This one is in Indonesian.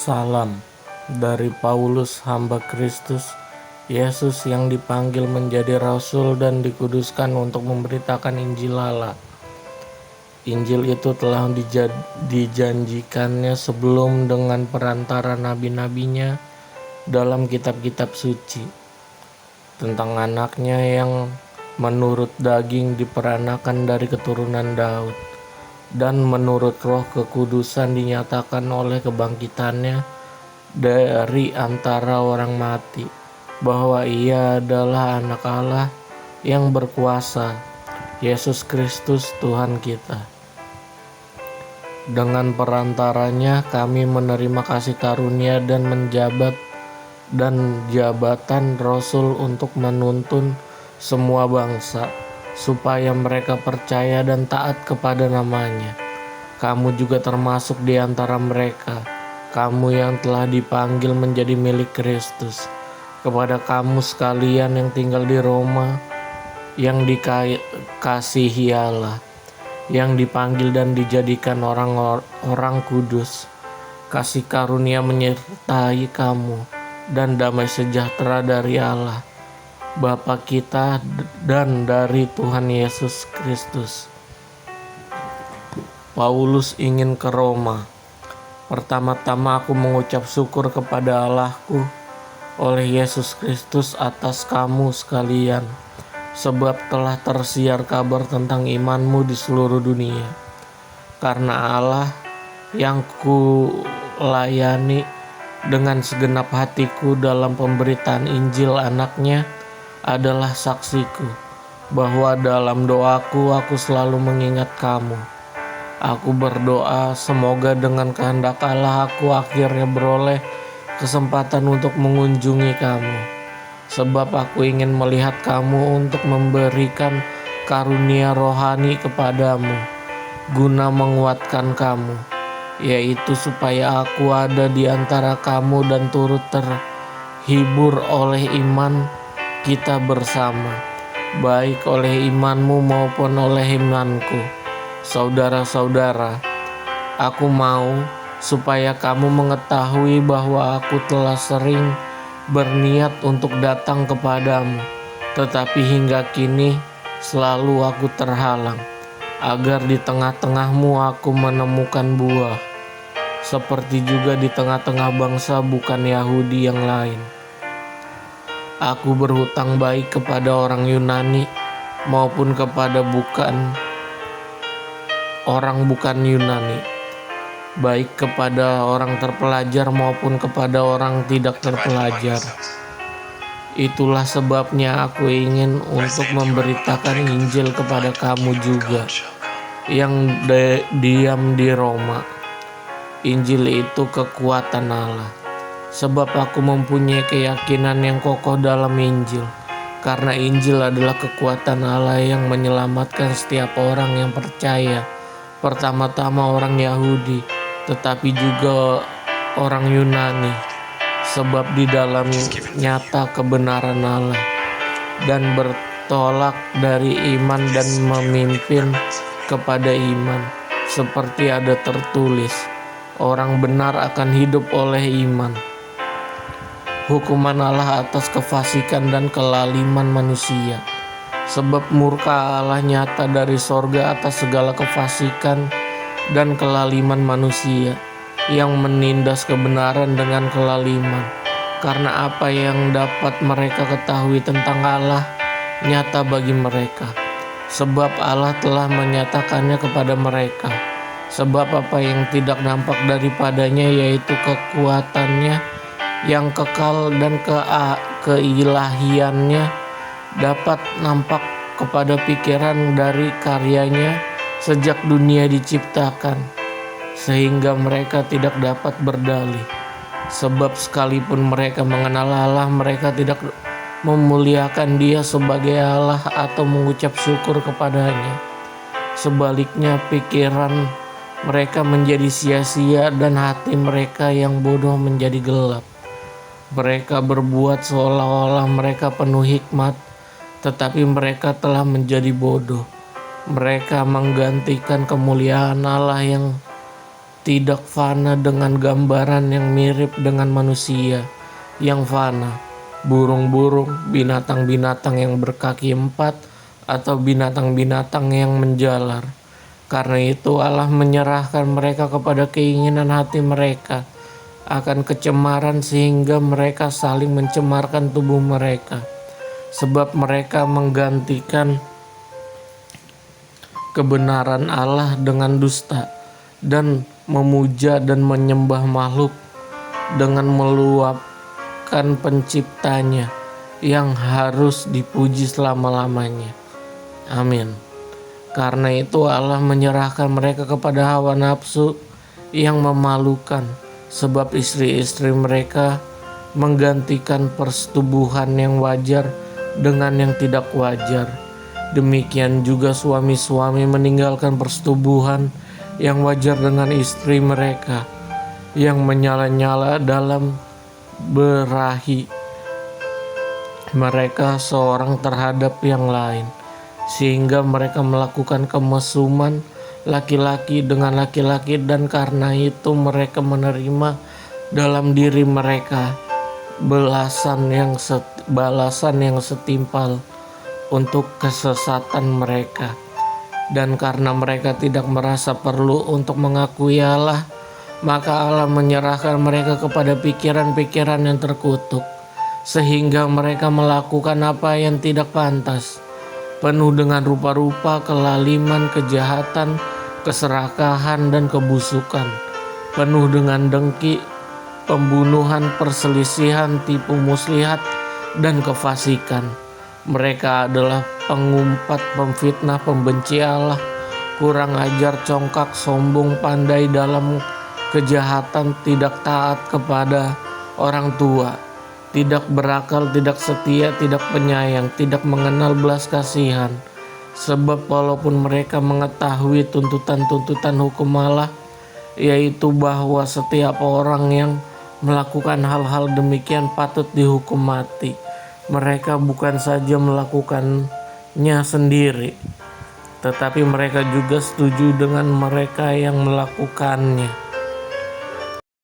Salam dari Paulus, hamba Kristus Yesus yang dipanggil menjadi rasul dan dikuduskan untuk memberitakan Injil Allah. Injil itu telah dijanjikannya sebelum dengan perantara nabi-nabinya dalam kitab-kitab suci, tentang anaknya yang menurut daging diperanakan dari keturunan Daud, dan menurut roh kekudusan dinyatakan oleh kebangkitannya dari antara orang mati, bahwa ia adalah anak Allah yang berkuasa, Yesus Kristus Tuhan kita. Dengan perantaranya kami menerima kasih karunia dan menjabat dan jabatan Rasul untuk menuntun semua bangsa, supaya mereka percaya dan taat kepada namanya. Kamu juga termasuk di antara mereka, kamu yang telah dipanggil menjadi milik Kristus. Kepada kamu sekalian yang tinggal di Roma, yang dikasihi Allah, yang dipanggil dan dijadikan orang kudus, kasih karunia menyertai kamu dan damai sejahtera dari Allah Bapa kita dan dari Tuhan Yesus Kristus. Paulus ingin ke Roma. Pertama-tama aku mengucap syukur kepada Allahku oleh Yesus Kristus atas kamu sekalian, sebab telah tersiar kabar tentang imanmu di seluruh dunia. Karena Allah yang kulayani dengan segenap hatiku dalam pemberitaan Injil anaknya adalah saksiku, bahwa dalam doaku aku selalu mengingat kamu. Aku berdoa semoga dengan kehendak Allah aku akhirnya beroleh kesempatan untuk mengunjungi kamu, sebab aku ingin melihat kamu untuk memberikan karunia rohani kepadamu, guna menguatkan kamu, yaitu supaya aku ada di antara kamu dan turut terhibur oleh iman kita bersama, baik oleh imanmu maupun oleh imanku. Saudara-saudara, aku mau supaya kamu mengetahui bahwa aku telah sering berniat untuk datang kepadamu, tetapi hingga kini selalu aku terhalang, agar di tengah-tengahmu aku menemukan buah, seperti juga di tengah-tengah bangsa bukan Yahudi yang lain. Aku berhutang baik kepada orang Yunani maupun kepada orang bukan Yunani, baik kepada orang terpelajar maupun kepada orang tidak terpelajar. Itulah sebabnya aku ingin untuk memberitakan Injil kepada kamu juga, yang diam di Roma. Injil itu kekuatan Allah, sebab aku mempunyai keyakinan yang kokoh dalam Injil, karena Injil adalah kekuatan Allah yang menyelamatkan setiap orang yang percaya, pertama-tama orang Yahudi, tetapi juga orang Yunani, sebab di dalam nyata kebenaran Allah, dan bertolak dari iman dan memimpin kepada iman, seperti ada tertulis, orang benar akan hidup oleh iman. Hukuman Allah atas kefasikan dan kelaliman manusia, sebab murka Allah nyata dari sorga atas segala kefasikan dan kelaliman manusia, yang menindas kebenaran dengan kelaliman. Karena apa yang dapat mereka ketahui tentang Allah nyata bagi mereka, sebab Allah telah menyatakannya kepada mereka. Sebab apa yang tidak nampak daripadanya, yaitu kekuatannya yang kekal dan keilahiannya, dapat nampak kepada pikiran dari karyanya sejak dunia diciptakan, sehingga mereka tidak dapat berdalih. Sebab sekalipun mereka mengenal Allah, mereka tidak memuliakan Dia sebagai Allah atau mengucap syukur kepadanya. Sebaliknya, pikiran mereka menjadi sia-sia dan hati mereka yang bodoh menjadi gelap. Mereka berbuat seolah-olah mereka penuh hikmat, tetapi mereka telah menjadi bodoh. Mereka menggantikan kemuliaan Allah yang tidak fana dengan gambaran yang mirip dengan manusia yang fana, burung-burung, binatang-binatang yang berkaki empat, atau binatang-binatang yang menjalar. Karena itu Allah menyerahkan mereka kepada keinginan hati mereka akan kecemaran sehingga mereka saling mencemarkan tubuh mereka. Sebab mereka menggantikan kebenaran Allah dengan dusta dan memuja dan menyembah makhluk dengan meluapkan penciptanya yang harus dipuji selama-lamanya. Amin. Karena itu Allah menyerahkan mereka kepada hawa nafsu yang memalukan, sebab istri-istri mereka menggantikan persetubuhan yang wajar dengan yang tidak wajar. Demikian juga suami-suami meninggalkan persetubuhan yang wajar dengan istri mereka, yang menyala-nyala dalam berahi mereka seorang terhadap yang lain, sehingga mereka melakukan kemesuman laki-laki dengan laki-laki, dan karena itu mereka menerima dalam diri mereka balasan yang setimpal untuk kesesatan mereka. Dan karena mereka tidak merasa perlu untuk mengakui Allah, maka Allah menyerahkan mereka kepada pikiran-pikiran yang terkutuk, sehingga mereka melakukan apa yang tidak pantas, penuh dengan rupa-rupa kelaliman, kejahatan, keserakahan, dan kebusukan, penuh dengan dengki, pembunuhan, perselisihan, tipu muslihat, dan kefasikan. Mereka adalah pengumpat, pemfitnah, pembenci Allah, kurang ajar, congkak, sombong, pandai dalam kejahatan, tidak taat kepada orang tua, tidak berakal, tidak setia, tidak penyayang, tidak mengenal belas kasihan. Sebab walaupun mereka mengetahui tuntutan-tuntutan hukum Allah, yaitu bahwa setiap orang yang melakukan hal-hal demikian patut dihukum mati, mereka bukan saja melakukannya sendiri, tetapi mereka juga setuju dengan mereka yang melakukannya.